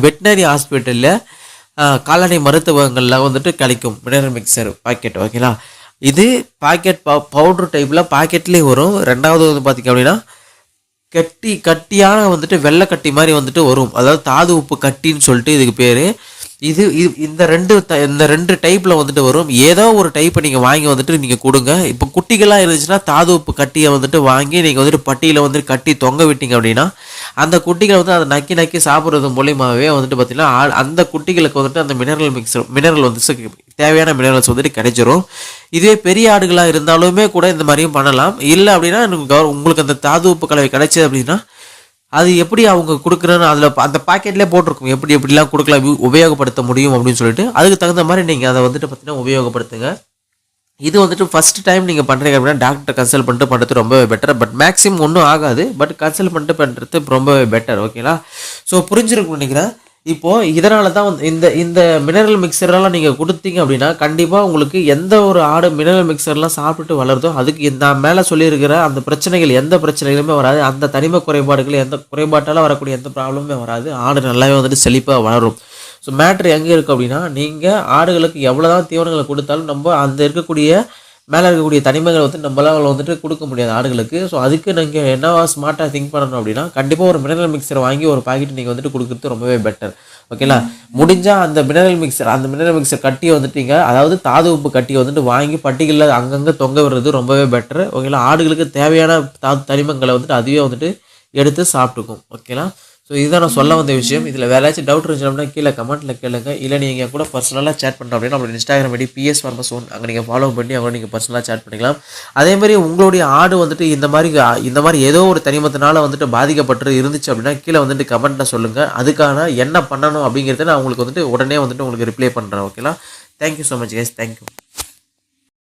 Veterinary ஹாஸ்பிட்டலில் கால்நடை மருத்துவங்களில் வந்துட்டு கிடைக்கும் மினரல் மிக்சர் பாக்கெட். ஓகேங்களா, இது பாக்கெட் பவுட்ரு டைப்பில் பாக்கெட்லேயே வரும். ரெண்டாவது வந்து பார்த்திங்க அப்படின்னா கட்டியான வந்துட்டு வெள்ளை கட்டி மாதிரி வந்துட்டு வரும். அதாவது தாது உப்பு கட்டின்னு சொல்லிட்டு இதுக்கு பேர். இந்த ரெண்டு டைப்பில் வந்துட்டு வரும். ஏதோ ஒரு டைப்பை நீங்கள் வாங்கி வந்துட்டு நீங்கள் கொடுங்க. இப்போ குட்டிகளாக இருந்துச்சுன்னா தாது உப்பு கட்டியை வந்துட்டு வாங்கி நீங்கள் வந்துட்டு பட்டியில் வந்துட்டு கட்டி தொங்க விட்டீங்க அப்படின்னா அந்த குட்டிகளை வந்து அதை நக்கி சாப்பிட்றது மூலியமாகவே வந்துட்டு பார்த்திங்கன்னா அந்த குட்டிகளுக்கு வந்துட்டு அந்த மினரல் வந்து தேவையான மினரல்ஸ் வந்துட்டு கிடைச்சிரும். இதுவே பெரிய ஆடுகளாக இருந்தாலுமே கூட இந்த மாதிரியும் பண்ணலாம். இல்லை அப்படின்னா உங்களுக்கு அந்த தாது உப்பு கலவை கிடைச்சது அப்படின்னா அது எப்படி அவங்க கொடுக்குறன்னு அதில் அந்த பாக்கெட்லேயே போட்டிருக்கும் எப்படிலாம் கொடுக்கலாம், உபயோகப்படுத்த முடியும் அப்படின்னு சொல்லிட்டு. அதுக்கு தகுந்த மாதிரி நீங்கள் அதை வந்துட்டு பார்த்தீங்கன்னா உபயோகப்படுத்துங்க. இது வந்துட்டு ஃபஸ்ட் டைம் நீங்கள் பண்ணுறீங்க அப்படின்னா டாக்டரை கன்சல்ட் பண்ணிட்டு பண்ணுறது ரொம்ப பெட்டர். பட் மேக்ஸிமம் ஒன்றும் ஆகாது, பட் கன்சல்ட் பண்ணிட்டு பண்ணுறது ரொம்ப பெட்டர். ஓகேங்களா, ஸோ புரிஞ்சிருக்குன்னு நினைக்கிறேன். இப்போது இதனால தான் இந்த மினரல் மிக்சரெல்லாம் நீங்கள் கொடுத்தீங்க அப்படின்னா கண்டிப்பாக உங்களுக்கு எந்த ஒரு ஆடு மினரல் மிக்சர்லாம் சாப்பிட்டு வளருதோ அதுக்கு நான் மேலே சொல்லியிருக்கிற அந்த பிரச்சனைகள் எந்த பிரச்சனைகளுமே வராது. அந்த தனிமை குறைபாடுகள் எந்த குறைபாட்டால் வரக்கூடிய எந்த ப்ராப்ளமே வராது. ஆடு நல்லாவே வந்துட்டு செழிப்பாக வளரும். ஸோ மேட்ரு எங்கே இருக்குது அப்படின்னா நீங்கள் ஆடுகளுக்கு எவ்வளோ தான் தீவனங்களை கொடுத்தாலும் நம்ம அந்த இருக்கக்கூடிய மேலே இருக்கக்கூடிய தனிமைகளை வந்து நம்மளால் வந்துட்டு கொடுக்க முடியாது ஆடுகளுக்கு. ஸோ அதுக்கு நீங்கள் என்னவா ஸ்மார்ட்டாக திங்க் பண்ணணும் அப்படின்னா கண்டிப்பாக ஒரு மினரல் மிக்சரை வாங்கி ஒரு பாக்கெட் நீங்கள் வந்துட்டு கொடுக்குறது ரொம்பவே பெட்டர். ஓகேங்களா, முடிஞ்சால் அந்த மினரல் மிக்சர் கட்டியை வந்துட்டீங்க, அதாவது தாது உப்பு கட்டியை வந்துட்டு வாங்கி பட்டிகளில் அங்கங்கே தொங்க விடுறது ரொம்பவே பெட்டர். ஓகேங்களா, ஆடுகளுக்கு தேவையான தனிமங்களை வந்துட்டு அதுவே வந்துட்டு எடுத்து சாப்பிட்டுக்கும். ஓகேங்களா, ஸோ இதுதான் நான் சொல்ல வந்த விஷயம். இதில் வேறு ஏதாச்சும் டவுட் இருந்துச்சு அப்படின்னா கீழே கமெண்ட்டில் கேளுங்க. இல்லை நீங்கள் கூட பர்சனலாக சேட் பண்ணுறோம் அப்படின்னா நம்மளோட Instagram ID PS Farmers Own அங்கே நீங்கள் ஃபாலோ பண்ணி அவங்க நீங்கள் பர்சனலாக சேட் பண்ணிக்கலாம். அதேமாதிரி உங்களுடைய ஆடு வந்துட்டு இந்த மாதிரி ஏதோ ஒரு தனிமத்தினால வந்துட்டு பாதிக்கப்பட்டு இருந்துச்சு அப்படின்னா கீழே வந்துட்டு கமெண்ட்டில் சொல்லுங்கள். அதுக்கான என்ன பண்ணணும் அப்படிங்கிறத நான் உங்களுக்கு வந்துட்டு உடனே வந்துட்டு உங்களுக்கு ரிப்ளை பண்ணுறேன். ஓகேங்களா, thank you so much guys, thank you.